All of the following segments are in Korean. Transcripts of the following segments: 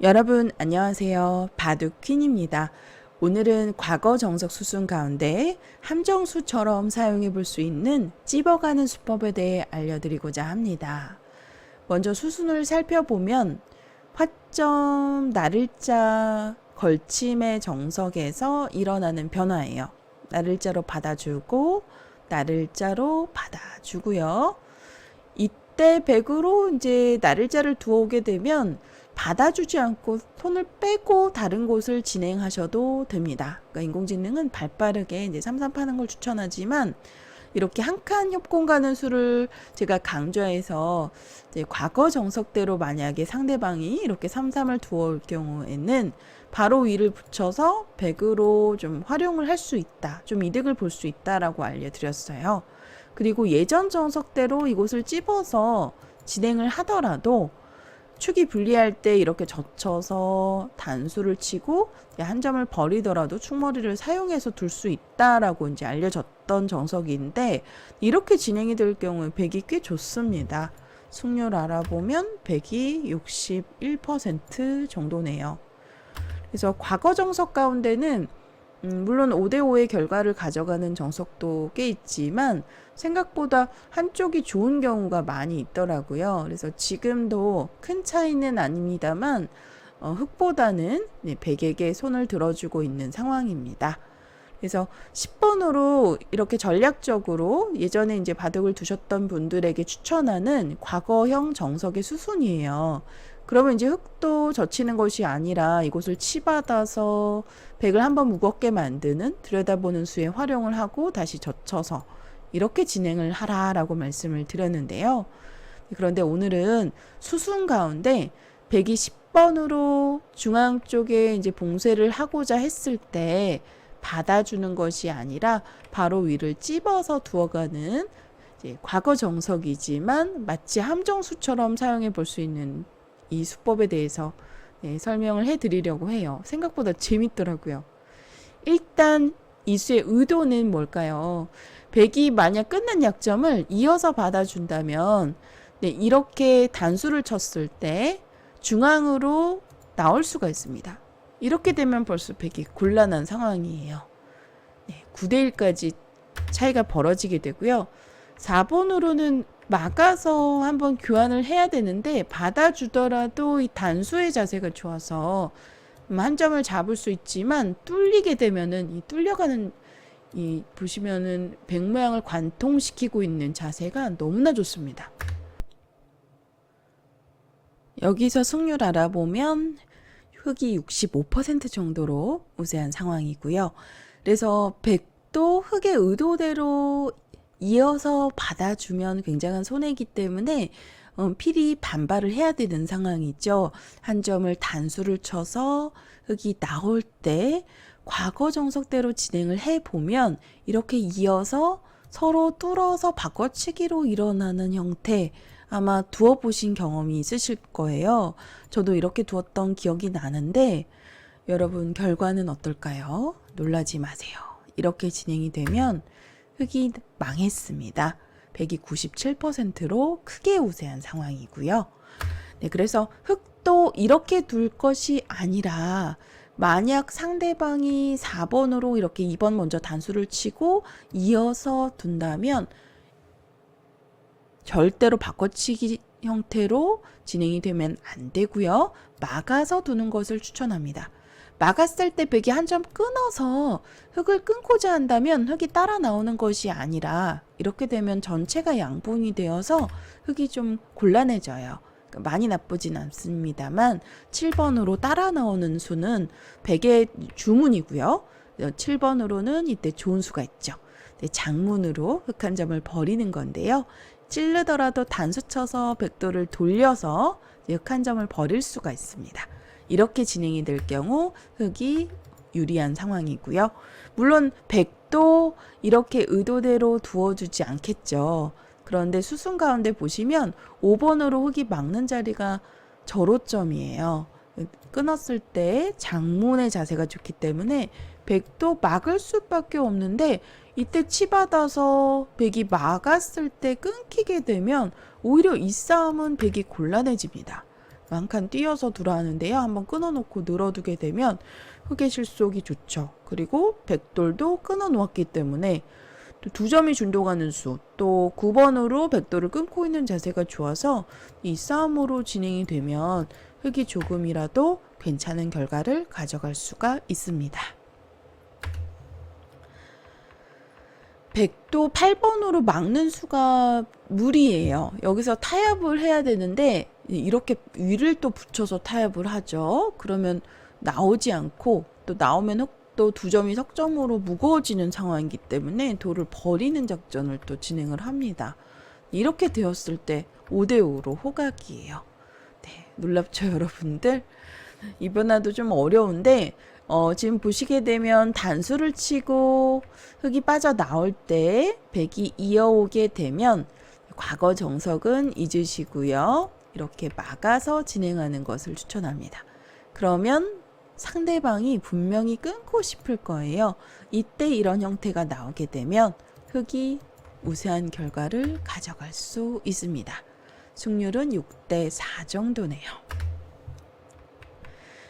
여러분 안녕하세요. 바둑퀸입니다. 오늘은 과거 정석 수순 가운데 함정수처럼 사용해 볼 수 있는 찝어가는 수법에 대해 알려드리고자 합니다. 먼저 수순을 살펴보면 화점, 나를자, 걸침의 정석에서 일어나는 변화예요. 나를자로 받아주고 나를자로 받아주고요. 이때 백으로 이제 나를자를 두어오게 되면 받아주지 않고 손을 빼고 다른 곳을 진행하셔도 됩니다. 그러니까 인공지능은 발빠르게 이제 삼삼파는 걸 추천하지만 이렇게 한 칸 협공 가는 수를 제가 강조해서 이제 과거 정석대로 만약에 상대방이 이렇게 삼삼을 두어올 경우에는 바로 위를 붙여서 백으로 좀 활용을 할 수 있다. 좀 이득을 볼 수 있다라고 알려드렸어요. 그리고 예전 정석대로 이곳을 찝어서 진행을 하더라도 축이 불리할 때 이렇게 젖혀서 단수를 치고 한 점을 버리더라도 축머리를 사용해서 둘 수 있다라고 이제 알려졌던 정석인데 이렇게 진행이 될 경우에 백이 꽤 좋습니다. 승률 알아보면 백이 61% 정도네요. 그래서 과거 정석 가운데는 물론 5대5의 결과를 가져가는 정석도 꽤 있지만 생각보다 한쪽이 좋은 경우가 많이 있더라고요. 그래서 지금도 큰 차이는 아닙니다만 흑보다는 백에게 손을 들어주고 있는 상황입니다. 그래서 10번으로 이렇게 전략적으로 예전에 이제 바둑을 두셨던 분들에게 추천하는 과거형 정석의 수순이에요. 그러면 이제 흑도 젖히는 것이 아니라 이곳을 치받아서 백을 한번 무겁게 만드는 들여다보는 수에 활용을 하고 다시 젖혀서 이렇게 진행을 하라라고 말씀을 드렸는데요. 그런데 오늘은 수순 가운데 백이 10번으로 중앙 쪽에 이제 봉쇄를 하고자 했을 때 받아주는 것이 아니라 바로 위를 찝어서 두어가는 이제 과거 정석이지만 마치 함정수처럼 사용해 볼 수 있는 이 수법에 대해서 설명을 해드리려고 해요. 생각보다 재밌더라고요. 일단 이 수의 의도는 뭘까요? 백이 만약 끊는 약점을 이어서 받아준다면 이렇게 단수를 쳤을 때 중앙으로 나올 수가 있습니다. 이렇게 되면 벌써 백이 곤란한 상황이에요. 9대1까지 차이가 벌어지게 되고요. 4번으로는 막아서 한번 교환을 해야 되는데 받아주더라도 이 단수의 자세가 좋아서 한 점을 잡을 수 있지만 뚫리게 되면은 이 뚫려가는 이 보시면은 백 모양을 관통시키고 있는 자세가 너무나 좋습니다. 여기서 승률 알아보면 흑이 65% 정도로 우세한 상황이고요. 그래서 백도 흑의 의도대로 이어서 받아주면 굉장한 손해이기 때문에 필히 반발을 해야 되는 상황이죠. 한 점을 단수를 쳐서 흑이 나올 때 과거 정석대로 진행을 해보면 이렇게 이어서 서로 뚫어서 바꿔치기로 일어나는 형태 아마 두어보신 경험이 있으실 거예요. 저도 이렇게 두었던 기억이 나는데 여러분 결과는 어떨까요? 놀라지 마세요. 이렇게 진행이 되면 흑이 망했습니다. 백이 97%로 크게 우세한 상황이고요. 그래서 흑도 이렇게 둘 것이 아니라 만약 상대방이 4번으로 이렇게 2번 먼저 단수를 치고 이어서 둔다면 절대로 바꿔치기 형태로 진행이 되면 안 되고요. 막아서 두는 것을 추천합니다. 막았을 때 백이 한 점 끊어서 흑을 끊고자 한다면 흑이 따라 나오는 것이 아니라 이렇게 되면 전체가 양분이 되어서 흑이 좀 곤란해져요. 많이 나쁘진 않습니다만 7번으로 따라 나오는 수는 백의 주문이고요. 7번으로는 이때 좋은 수가 있죠. 장문으로 흑 한 점을 버리는 건데요. 찌르더라도 단수 쳐서 백도를 돌려서 흑 한 점을 버릴 수가 있습니다. 이렇게 진행이 될 경우 흑이 유리한 상황이고요. 물론 백도 이렇게 의도대로 두어주지 않겠죠. 그런데 수순 가운데 보시면 5번으로 흑이 막는 자리가 절호점이에요. 끊었을 때 장문의 자세가 좋기 때문에 백도 막을 수밖에 없는데 이때 치받아서 백이 막았을 때 끊기게 되면 오히려 이 싸움은 백이 곤란해집니다. 한 칸 띄어서 두라 하는데요. 한번 끊어놓고 늘어두게 되면 흙의 실속이 좋죠. 그리고 백돌도 끊어놓았기 때문에 또 2점이 준동하는 수, 또 9번으로 백돌을 끊고 있는 자세가 좋아서 이 싸움으로 진행이 되면 흙이 조금이라도 괜찮은 결과를 가져갈 수가 있습니다. 백도 8번으로 막는 수가 무리예요. 여기서 타협을 해야 되는데 이렇게 위를 또 붙여서 타협을 하죠. 그러면 나오지 않고, 또 나오면 흙도 2점이 석점으로 무거워지는 상황이기 때문에 돌을 버리는 작전을 또 진행을 합니다. 이렇게 되었을 때 5대5로 호각이에요. 네, 놀랍죠 여러분들? 이번화도 좀 어려운데 지금 보시게 되면 단수를 치고 흙이 빠져나올 때 백이 이어오게 되면 과거 정석은 잊으시고요. 이렇게 막아서 진행하는 것을 추천합니다. 그러면 상대방이 분명히 끊고 싶을 거예요. 이때 이런 형태가 나오게 되면 흙이 우세한 결과를 가져갈 수 있습니다. 승률은 6대4 정도네요.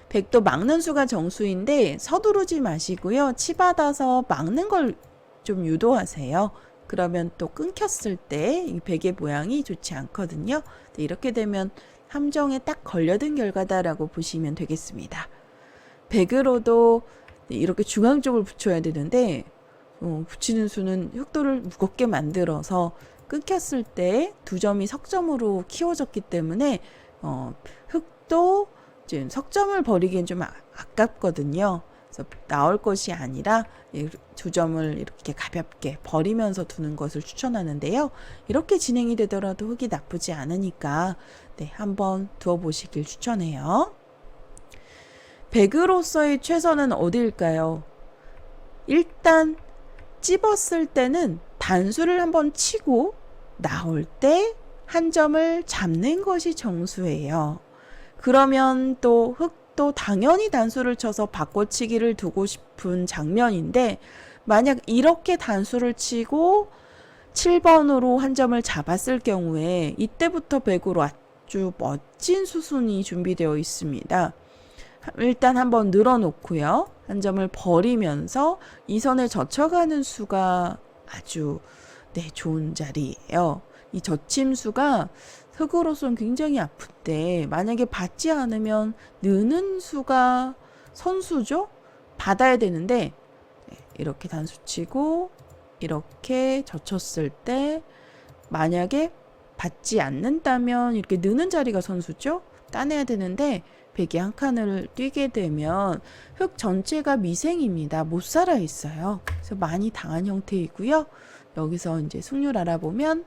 백도 막는 수가 정수인데 서두르지 마시고요. 치받아서 막는 걸 좀 유도하세요. 그러면 또 끊겼을 때 이 백의 모양이 좋지 않거든요. 이렇게 되면 함정에 딱 걸려든 결과다라고 보시면 되겠습니다. 백으로도 이렇게 중앙 쪽을 붙여야 되는데 붙이는 수는 흑도를 무겁게 만들어서 끊겼을 때 2점이 석점으로 키워졌기 때문에 흑도 지금 석점을 버리기엔 좀 아깝거든요. 그래서 나올 것이 아니라 2점을 이렇게 가볍게 버리면서 두는 것을 추천하는데요. 이렇게 진행이 되더라도 흙이 나쁘지 않으니까 네, 한번 두어보시길 추천해요. 백으로서의 최선은 어디일까요? 일단 찝었을 때는 단수를 한번 치고 나올 때 한 점을 잡는 것이 정수예요. 그러면 또 흙도 당연히 단수를 쳐서 바꿔치기를 두고 싶은 장면인데, 만약 이렇게 단수를 치고 7번으로 한 점을 잡았을 경우에 이때부터 백으로 아주 멋진 수순이 준비되어 있습니다. 일단 한번 늘어놓고요. 한 점을 버리면서 이 선을 젖혀가는 수가 아주 좋은 자리예요. 이 젖힘수가 흙으로서는 굉장히 아픈데 만약에 받지 않으면 느는 수가 선수죠. 받아야 되는데 이렇게 단수 치고 이렇게 젖혔을 때 만약에 받지 않는다면 이렇게 느는 자리가 선수죠. 따내야 되는데 백이 한 칸을 뛰게 되면 흙 전체가 미생입니다. 못 살아 있어요. 그래서 많이 당한 형태이고요. 여기서 이제 승률 알아보면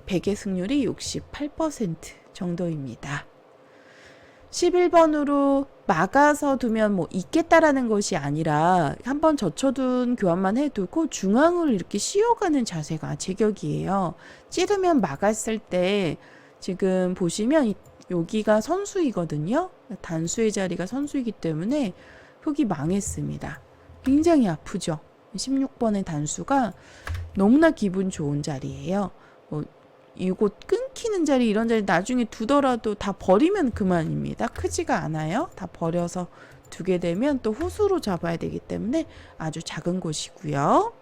백의 승률이 68% 정도입니다. 11번으로 막아서 두면 뭐 있겠다라는 것이 아니라 한번 젖혀둔 교환만 해두고 중앙을 이렇게 씌워가는 자세가 제격이에요. 찌르면 막았을 때 지금 보시면 여기가 선수이거든요. 단수의 자리가 선수이기 때문에 흙이 망했습니다. 굉장히 아프죠. 16번의 단수가 너무나 기분 좋은 자리예요. 이곳 끊기는 자리, 이런 자리 나중에 두더라도 다 버리면 그만입니다. 크지가 않아요. 다 버려서 두게 되면 또 후수로 잡아야 되기 때문에 아주 작은 곳이고요.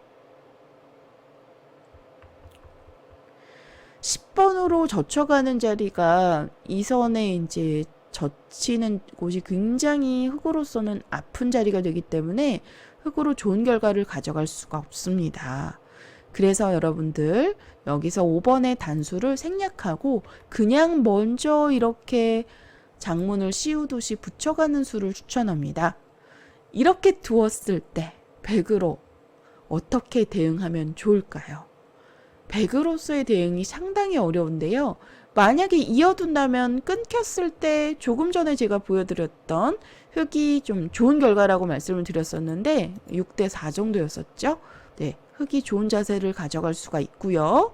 10번으로 젖혀가는 자리가 이 선에 이제 젖히는 곳이 굉장히 흙으로서는 아픈 자리가 되기 때문에 흙으로 좋은 결과를 가져갈 수가 없습니다. 그래서 여러분들 여기서 5번의 단수를 생략하고 그냥 먼저 이렇게 장문을 씌우듯이 붙여가는 수를 추천합니다. 이렇게 두었을 때 백으로 어떻게 대응하면 좋을까요? 백으로서의 대응이 상당히 어려운데요. 만약에 이어둔다면 끊겼을 때 조금 전에 제가 보여드렸던 흙이 좀 좋은 결과라고 말씀을 드렸었는데 6대4 정도였었죠. 네, 흙이 좋은 자세를 가져갈 수가 있고요.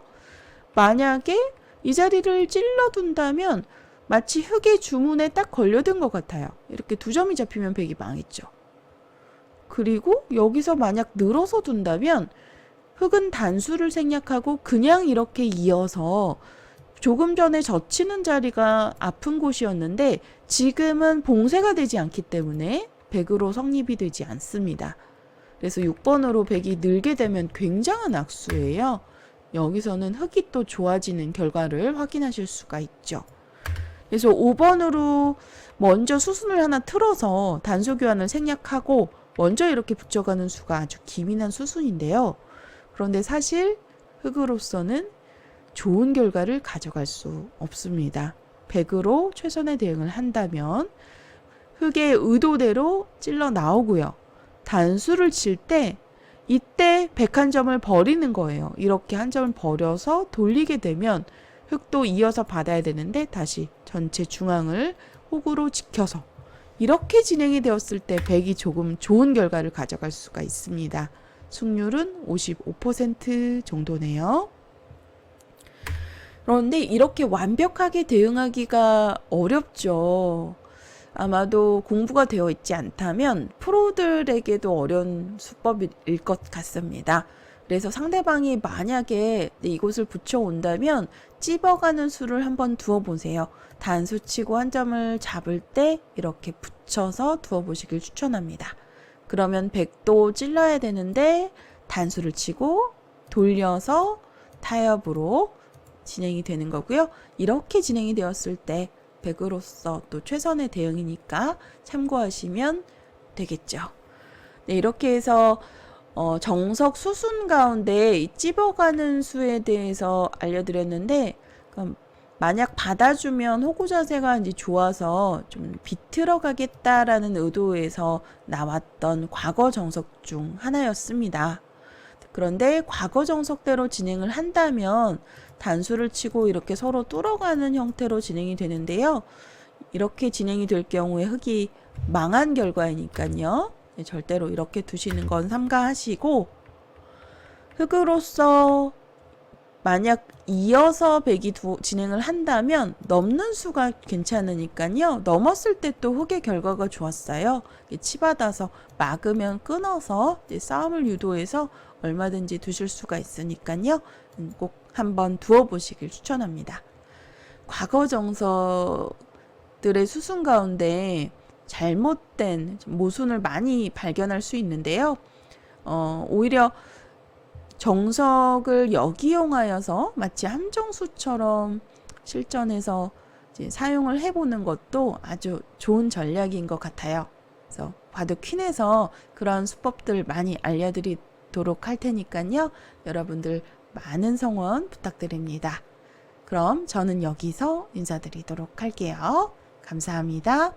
만약에 이 자리를 찔러둔다면 마치 흙의 주문에 딱 걸려든 것 같아요. 이렇게 2점이 잡히면 백이 망했죠. 그리고 여기서 만약 늘어서 둔다면 흙은 단수를 생략하고 그냥 이렇게 이어서 조금 전에 젖히는 자리가 아픈 곳이었는데 지금은 봉쇄가 되지 않기 때문에 100으로 성립이 되지 않습니다. 그래서 6번으로 100이 늘게 되면 굉장한 악수예요. 여기서는 흙이 또 좋아지는 결과를 확인하실 수가 있죠. 그래서 5번으로 먼저 수순을 하나 틀어서 단수 교환을 생략하고 먼저 이렇게 붙여가는 수가 아주 기민한 수순인데요. 그런데 사실 흙으로서는 좋은 결과를 가져갈 수 없습니다. 100으로 최선의 대응을 한다면 흙의 의도대로 찔러 나오고요. 단수를 칠 때 이때 101점을 버리는 거예요. 이렇게 한 점을 버려서 돌리게 되면 흙도 이어서 받아야 되는데 다시 전체 중앙을 흙으로 지켜서 이렇게 진행이 되었을 때 100이 조금 좋은 결과를 가져갈 수가 있습니다. 승률은 55% 정도네요. 그런데 이렇게 완벽하게 대응하기가 어렵죠. 아마도 공부가 되어 있지 않다면 프로들에게도 어려운 수법일 것 같습니다. 그래서 상대방이 만약에 이곳을 붙여온다면 찝어가는 수를 한번 두어보세요. 단수 치고 한 점을 잡을 때 이렇게 붙여서 두어보시길 추천합니다. 그러면 100도 찔러야 되는데 단수를 치고 돌려서 타협으로 진행이 되는 거고요. 이렇게 진행이 되었을 때 100으로서 또 최선의 대응이니까 참고하시면 되겠죠. 네, 이렇게 해서 정석 수순 가운데 이 찝어가는 수에 대해서 알려드렸는데 만약 받아주면 호구 자세가 이제 좋아서 좀 비틀어 가겠다라는 의도에서 나왔던 과거 정석 중 하나였습니다. 그런데 과거 정석대로 진행을 한다면 단수를 치고 이렇게 서로 뚫어가는 형태로 진행이 되는데요. 이렇게 진행이 될 경우에 흙이 망한 결과이니까요. 절대로 이렇게 두시는 건 삼가하시고 흙으로서 만약 이어서 100이 진행을 한다면 넘는 수가 괜찮으니까요. 넘었을 때 또 흙의 결과가 좋았어요. 치받아서 막으면 끊어서 싸움을 유도해서 얼마든지 두실 수가 있으니까요. 꼭 한번 두어보시길 추천합니다. 과거 정석들의 수순 가운데 잘못된 모순을 많이 발견할 수 있는데요. 오히려 정석을 역이용하여서 마치 함정수처럼 실전에서 이제 사용을 해보는 것도 아주 좋은 전략인 것 같아요. 그래서 바둑 퀸에서 그런 수법들 많이 알려드리도록 할 테니까요. 여러분들 많은 성원 부탁드립니다. 그럼 저는 여기서 인사드리도록 할게요. 감사합니다.